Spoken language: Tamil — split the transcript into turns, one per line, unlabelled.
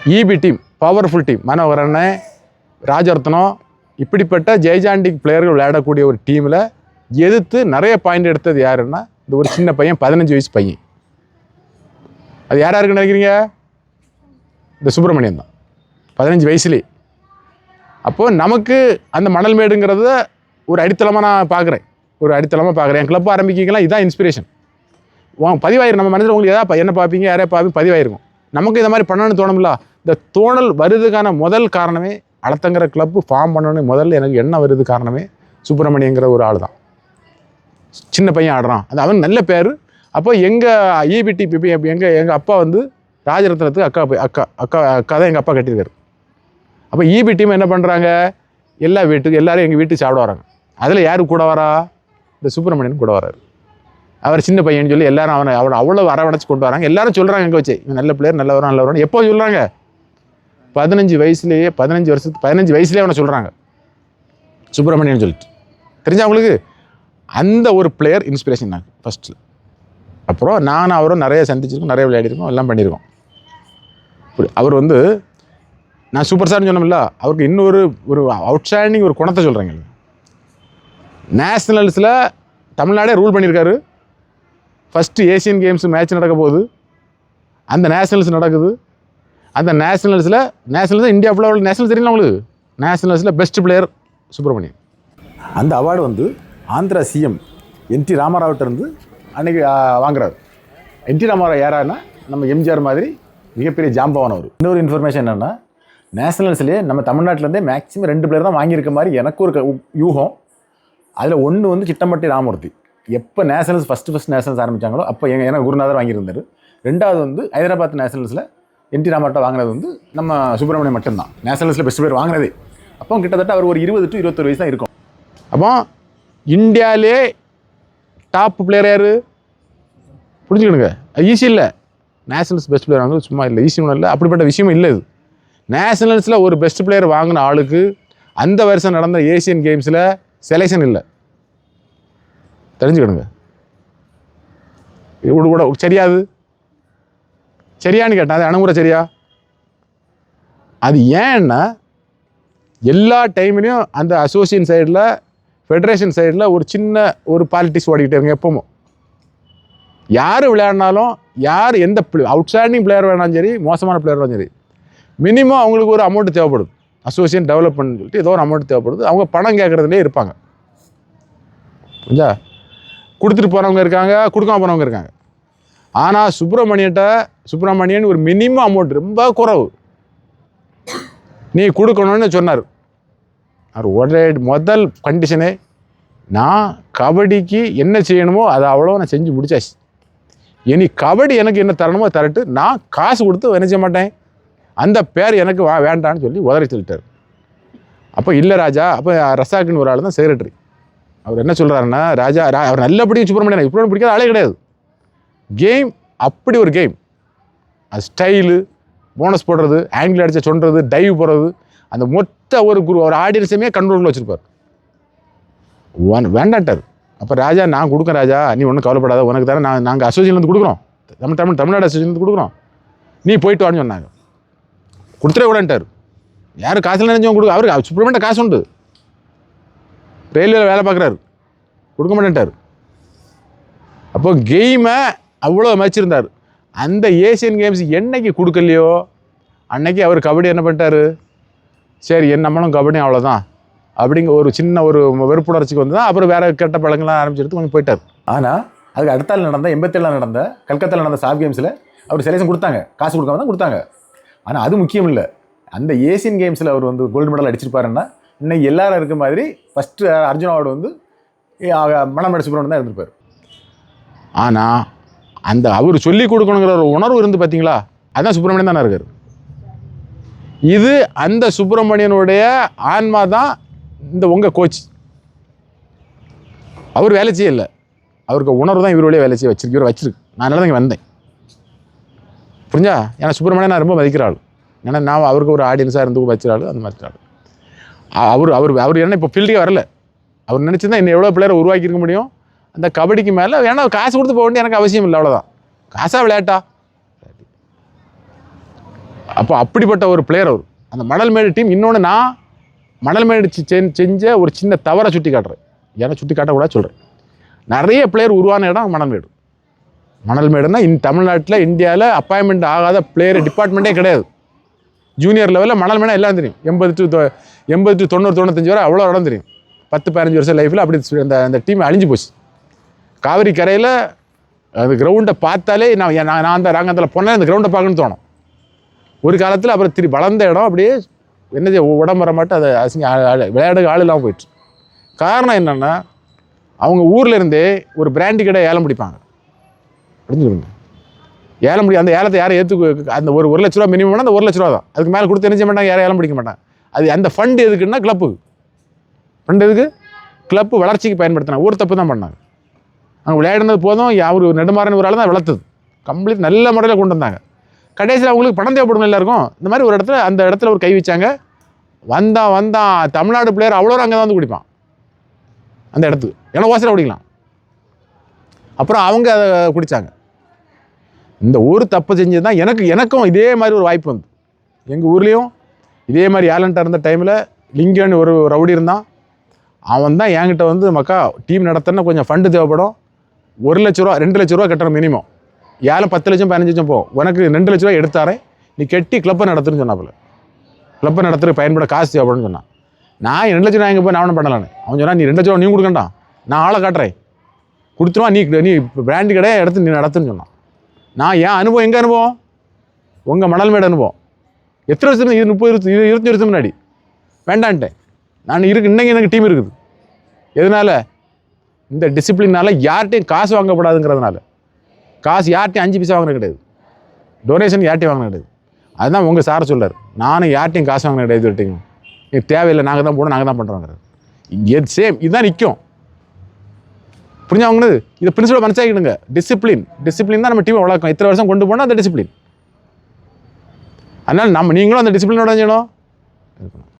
EB team, powerful team, Manoharan, Rajaratnam இப்படிப்பட்ட ஜெய்ஜாண்டிக் பிளேயர்கள் விளையாடக்கூடிய ஒரு டீமில் எதிர்த்து நிறைய பாயிண்ட் எடுத்தது யாருன்னா இந்த ஒரு சின்ன பையன், 15 வயசு பையன். அது யாராக இருக்குன்னு நினைக்கிறீங்க? இந்த சுப்பிரமணியன் தான், 15 வயசுலேயே. அப்போது நமக்கு அந்த மணல் மேடுங்கிறத ஒரு அடித்தளமாக நான் பார்க்குறேன், என் கிளப் ஆரம்பிக்கலாம் இதுதான் இன்ஸ்பிரேஷன். பதிவாயிரும் நம்ம மனதில். உங்களுக்கு எதாவது என்ன பார்ப்பீங்க, யாரையா பார்ப்பீங்க, பதிவாயிருக்கும். நமக்கு இந்த மாதிரி பண்ணணும்னு தோணும்ல. இந்த தோணல் வருதுக்கான முதல் காரணமே, அலத்தங்கிற கிளப்பு ஃபார்ம் பண்ணணும் முதல்ல எனக்கு என்ன வருது காரணமே சுப்பிரமணியங்கிற ஒரு ஆள் தான். சின்ன பையன் ஆடுறான், அது அவன் நல்ல பேர். அப்போ எங்கள் இபிடி எங்கள் அப்பா வந்து ராஜரத்னத்துக்கு அக்கா தான் எங்கள் அப்பா கட்டியிருக்காரு. அப்போ இபி டீம் என்ன பண்ணுறாங்க, எல்லாரும் எங்கள் வீட்டுக்கு சாப்பிட வராங்க. அதில் யார் கூட வரா? இந்த சுப்பிரமணியன் கூட வராரு. அவர் சின்ன பையன் சொல்லி எல்லாரும் அவனை அவ்வளோ அரவணைச்சு கொண்டு வராங்க. எல்லாரும் சொல்கிறாங்க எங்கே வச்சு இவன் நல்ல பிளேயர், நல்லவரான். எப்போ சொல்கிறாங்க? 15 வயசுலேயே அவனை சொல்கிறாங்க சுப்பிரமணியன் சொல்லிட்டு. தெரிஞ்சா அவங்களுக்கு அந்த ஒரு பிளேயர் இன்ஸ்பிரேஷன் நாங்கள் ஃபஸ்ட்டில். அப்புறம் நானும் அவரும் நிறைய சந்திச்சிருக்கோம், நிறைய விளையாடிருக்கோம், எல்லாம் பண்ணியிருக்கோம். அவர் வந்து நான் சூப்பர் ஸ்டார்னு சொன்னோம்ல, அவருக்கு இன்னொரு அவுட்ஸ்டாண்டிங் ஒரு குணத்தை சொல்கிறேங்க. நேஷ்னல்ஸில் தமிழ்நாடே ரூல் பண்ணியிருக்காரு. ஃபஸ்ட்டு ஏசியன் கேம்ஸ் மேட்ச் நடக்க போகுது, அந்த நேஷ்னல்ஸ் நடக்குது. அந்த நேஷ்னல்ஸில் இந்தியா ஃபுல்லாக நேஷ்னல் தெரியல உங்களுக்கு. நேஷ்னல்ஸில் பெஸ்ட் பிளேயர் சுப்பிரமணியன். அந்த அவார்டு வந்து ஆந்திரா சிஎம் என்டி ராமராவ்கிட்டருந்து அன்றைக்கி வாங்குறாரு. என்டி ராமராவ் யாரான்னா நம்ம எம்ஜிஆர் மாதிரி மிகப்பெரிய ஜாம்பவானவர். இன்னொரு இன்ஃபர்மேஷன் என்னென்னா, நேஷ்னல்ஸ்லேயே நம்ம தமிழ்நாட்டிலேருந்தே மேக்ஸிமம் 2 பிளேயர் தான் வாங்கியிருக்க மாதிரி எனக்கு ஒரு யூகம். அதில் ஒன்று வந்து சிட்டம்பட்டி ராமூர்த்தி. எப்போ நேஷனல்ஸ் ஃபஸ்ட்டு நேஷனல்ஸ் ஆரம்பித்தாங்களோ அப்போ எனக்கு குருநாதர் வாங்கியிருந்தார். 2வது வந்து ஹைதராபாத் நேஷனல்ஸில் என்டி ராமராவ்ட்ட வாங்கினது வந்து நம்ம சுப்பிரமணியம் மட்டும்தான் நேஷனல்ஸில் பெஸ்ட் பிளேயர் வாங்கினதே. அப்போ கிட்டத்தட்ட அவர் ஒரு 20 to 21 வயசு தான் இருக்கும். அப்போ இந்தியாவிலே டாப் பிளேயர் யார் புரிஞ்சுக்கணுங்க. அது ஈஸி இல்லை. நேஷனல்ஸ் பெஸ்ட் பிளேயர் வாங்க சும்மா இல்லை, ஈஸி ஒன்றும் இல்லை, அப்படிப்பட்ட விஷயமும் இல்லை. இது நேஷனல்ஸில் ஒரு பெஸ்ட் பிளேயர் வாங்கின ஆளுக்கு அந்த வருஷம் நடந்த ஏசியன் கேம்ஸில் செலெக்ஷன் இல்லை, தெரிஞ்சுக்கணுங்க. கூட சரியாது சரியான்னு கேட்டால் அது அணுகுமுறை சரியா? அது ஏன்னா எல்லா டைம்லையும் அந்த அசோசியேஷன் சைடில், ஃபெடரேஷன் சைடில் ஒரு சின்ன ஒரு பாலிட்டிக்ஸ் ஓடிக்கிட்டே இருங்க. எப்பவும் யார் விளையாடினாலும், யார் எந்த அவுட்ஸ்டாண்டிங் பிளேயர் வேணாலும் சரி, மோசமான பிளேயர் வேணாலும் சரி, மினிமம் அவங்களுக்கு ஒரு அமௌண்ட் தேவைப்படுது. அசோசியேஷன் டெவலப்மெண்ட் சொல்லிட்டு ஏதோ ஒரு அமௌண்ட் தேவைப்படுது. அவங்க பணம் கேட்குறதுலே இருப்பாங்க. புரிஞ்சா? கொடுத்துட்டு போகிறவங்க இருக்காங்க, கொடுக்காம போகிறவங்க இருக்காங்க. ஆனால் சுப்பிரமணியன் ஒரு மினிமம் அமௌண்ட் ரொம்ப குறைவு நீ கொடுக்கணும்னு சொன்னார். அவர் முதல் கண்டிஷனே, நான் கபடிக்கு என்ன செய்யணுமோ அதை அவ்வளோ நான் செஞ்சு முடிச்சாச்சு. இனி கபடி எனக்கு என்ன தரணுமோ தரட்டு, நான் காசு கொடுத்து என்ன செய்ய மாட்டேன், அந்த பேர் எனக்கு வேண்டான்னு சொல்லி உதறி சொல்லிட்டார். அப்போ இல்லை ராஜா, அப்போ ரசாக்குன்னு ஒரு ஆள் தான் செக்ரட்டரி. அவர் என்ன சொல்கிறாருன்னா, ராஜா அவர் நல்லபடியும் சுப்பிரமணியன் பிடிக்காத ஆளே கிடையாது. கேம் அப்படி ஒரு கேம், அது ஸ்டைலு, போனஸ் போடுறது, ஆங்கிள் அடிச்ச சொல்கிறது, டைவ் போடுறது, அந்த மொத்த ஒரு ஆடியன்ஸையுமே கண்ட்ரோலில் வச்சுருப்பார். வேண்டாட்டார். அப்போ ராஜா நான் கொடுக்குறேன் ராஜா, நீ ஒன்றும் கவலைப்படாத, உனக்கு தானே நாங்கள் அசோசியேஷன்லேருந்து கொடுக்குறோம், தமிழ்நாடு அசோசியேஷன்லேருந்து கொடுக்குறோம், நீ போயிட்டு வான்னு சொன்னாங்க. கொடுத்துடவே கூடான்ட்டார். யாரும் காசுலாம் நினைச்சவங்க கொடுக்க, அவருக்கு சுப்பிரமணியன் காசு உண்டு, ரயில்வேல வேலை பார்க்குறாரு, கொடுக்க மாட்டேன்ட்டார். அப்போ கேமை அவ்வளோ மதிச்சிருந்தார். அந்த ஏசியன் கேம்ஸ் என்னைக்கு கொடுக்கலையோ அன்னைக்கு அவர் கபடி என்ன பண்ணிட்டார், சரி நம்மளும் கபடி அவ்வளோதான் அப்படிங்க ஒரு சின்ன ஒரு வெறுப்புணர்ச்சிக்கு வந்து தான் அப்புறம் வேறு கெட்ட பழங்கள்லாம் ஆரம்பிச்சிட்டு கொஞ்சம் போயிட்டார். ஆனால் அதுக்கு அடுத்தால் நடந்த 87 நடந்த கல்கத்தாவில் நடந்த சாஃப் கேம்ஸில் அவர் செலெக்ஷன் கொடுத்தாங்க, காசு கொடுக்காம தான் கொடுத்தாங்க. ஆனால் அது முக்கியம் இல்லை. அந்த ஏசியன் கேம்ஸில் அவர் வந்து கோல்டு மெடல் அடிச்சிருப்பாருன்னா இன்னைக்கு எல்லாரும் இருக்க மாதிரி ஃபஸ்ட்டு அர்ஜுன் அவார்டு வந்து மணமேடை சுப்பிரமணியன் தான் இருந்திருப்பார். ஆனால் அந்த அவர் சொல்லி கொடுக்கணுங்கிற ஒரு உணர்வு இருந்து பார்த்தீங்களா, அதுதான் சுப்பிரமணியன் தானே இருக்கார். இது அந்த சுப்பிரமணியனுடைய ஆன்மா தான் இந்த உங்கள் கோச். அவர் வேலை செய்ய இல்லை, அவருக்கு உணர்வு தான் இவருடைய வேலை செய்ய வச்சிருக்கு. நான் அதனால தான் இங்கே வந்தேன். புரிஞ்சா? ஏன்னா சுப்பிரமணியன் நான் ரொம்ப மதிக்கிறாள். ஏன்னா நான் அவருக்கு ஒரு ஆடியன்ஸாக இருந்து வச்சிருக்காள், அந்த மாதிரி ஆள். அவர் என்ன இப்போ ஃபீல்டுக்கே வரல. அவர் நினச்சிருந்தா இன்னும் எவ்வளோ பிளேயரை உருவாக்கியிருக்க முடியும் அந்த கபடிக்கு மேலே. ஏன்னா காசு கொடுத்து போக வேண்டிய எனக்கு அவசியம் இல்லை, அவ்வளோதான். காசாக விளையாட்டா அப்போ அப்படிப்பட்ட ஒரு பிளேயர் அவர். அந்த மணல்மேடு டீம். இன்னொன்று, நான் மணல்மேடு செஞ்ச ஒரு சின்ன தவறை சுட்டி காட்டுறேன். ஏன்னா சுட்டி காட்டக்கூடாது சொல்கிறேன். நிறைய பிளேயர் உருவான இடம் மணல்மேடு. மணல்மேடுனா தமிழ்நாட்டில், இந்தியாவில் அப்பாயின்மெண்ட் ஆகாத பிளேயர் டிபார்ட்மெண்ட்டே கிடையாது. ஜூனியர் லெவலில் மணல்மேடா எல்லாம் தெரியும். 80 to 90 95 வரை அவ்வளோ இடம் தெரியும். 10-15 வருஷம் லைஃப்பில் அப்படி அந்த டீம் அழிஞ்சு போச்சு. காவிரி கரையில் அது கிரவுண்டை பார்த்தாலே நாங்கள் அதில் போனால் அந்த கிரவுண்டை பார்க்கணுன்னு தோணும். ஒரு காலத்தில் அப்புறம் வளர்ந்த இடம் அப்படியே என்னது உடம்பு வர மாட்டேன். அதை விளையாட ஆள் இல்லாமல் போயிடுச்சு. காரணம் என்னென்னா, அவங்க ஊரில் இருந்தே ஒரு பிராண்டி கடை ஏலம் பிடிப்பாங்க. அப்படின்னு ஏலம் அந்த ஏலத்தை யாரும் அந்த ஒரு லட்ச ரூபா மினிமம்னா அந்த 1 லட்ச ரூபா தான். அதுக்கு மேலே கொடுத்து என்ன செய்ய மாட்டாங்க, யாரும் ஏலம் பிடிக்க மாட்டாங்க. அது அந்த ஃபண்டு எதுக்குன்னா கிளப்புக்கு. ஃபண்டு எதுக்கு? கிளப்பு வளர்ச்சிக்கு பயன்படுத்தினாங்க. ஊர் தப்பு தான் பண்ணாங்க. அங்கே விளையாடுனது போதும், அவர் நெடுமாறன் ஒரு ஆள் தான் வளர்த்தது. கம்ப்ளீட் நல்ல முறையில் கொண்டு வந்தாங்க. கடைசியில் அவங்களுக்கு பணம் தேவைப்படும் எல்லாருக்கும். இந்த மாதிரி ஒரு இடத்துல அந்த இடத்துல ஒரு கை வச்சாங்க. வந்தான் தமிழ்நாடு பிளேயர் அவ்வளோ அங்கே தான் வந்து குடிப்பான் அந்த இடத்துக்கு. ஏன்னா ஓசையில் குடிக்கலாம். அப்புறம் அவங்க அதை குடித்தாங்க. இந்த ஊர் தப்பு செஞ்சது தான் எனக்கும் இதே மாதிரி ஒரு வாய்ப்பு வந்து. எங்கள் ஊர்லேயும் இதே மாதிரி ஏலண்ட்டாக இருந்த டைமில் லிங்கன்னு ஒரு ரவுடி இருந்தான். அவன் தான் என்கிட்ட வந்து, மக்கா டீம் நடத்தினா கொஞ்சம் ஃபண்டு தேவைப்படும், 1 லட்ச ரூபா 2 லட்ச ரூபா கட்டணும் மினிமம். ஏலம் 10 லட்சம் 15 லட்சம் போகும், உனக்கு 2 லட்ச ரூபா எடுத்தாரேன், நீ கட்டி கிளப்பை நடத்துன்னு சொன்னாப்புல. கிளப்பை நடத்துகிற பயன்பட காசு தேவைப்படுன்னு சொன்னான். நான் 2 லட்சம் ரூபா எங்கே போய் நான் பண்ணலான்னு. அவன் சொன்னால், நீ 2 லட்ச ரூபா நீ கொடுக்கண்டா, நான் ஆளை காட்டுறேன், கொடுத்துருவான், நீ பிராண்டு கடையை எடுத்து நீ நடத்துன்னு சொன்னான். நான் என் அனுபவம், எங்கள் அனுபவம், உங்கள் மணல்மேடு அனுபவம். எத்தனை வருஷம்? 25 வருஷம் முன்னாடி வேண்டான்ட்டேன். நான் இன்னைக்கு எனக்கு டீம் இருக்குது. எதனால? இந்த டிசிப்ளினால். யார்கிட்டையும் காசு வாங்கப்படாதுங்கிறதுனால. காசு யார்கிட்டையும் 5 பைசா வாங்கினது கிடையாது. டொனேஷன் யார்கிட்டையும் வாங்கினது கிடையாது. அதுதான் உங்கள் சாரை சொல்லார், நானும் யார்கிட்டையும் காசு வாங்கின கிடையாது சொல்லிட்டீங்க. எனக்கு தேவையில்லை, நாங்கள் தான் போகணும், நாங்கள் தான் பண்ணுறோங்கிறது. சேம் இதுதான் நிற்கும். புரிஞ்சா வாங்கினது? இதை பிரின்சிபல் மனசாக்கிடுங்க. டிசிப்ளின் தான் நம்ம டீமை வளர்க்கும். இத்தனை வருஷம் கொண்டு போனால் அந்த டிசிப்ளின். அதனால் நீங்களும் அந்த டிசிப்ளினோட செய்யணும்.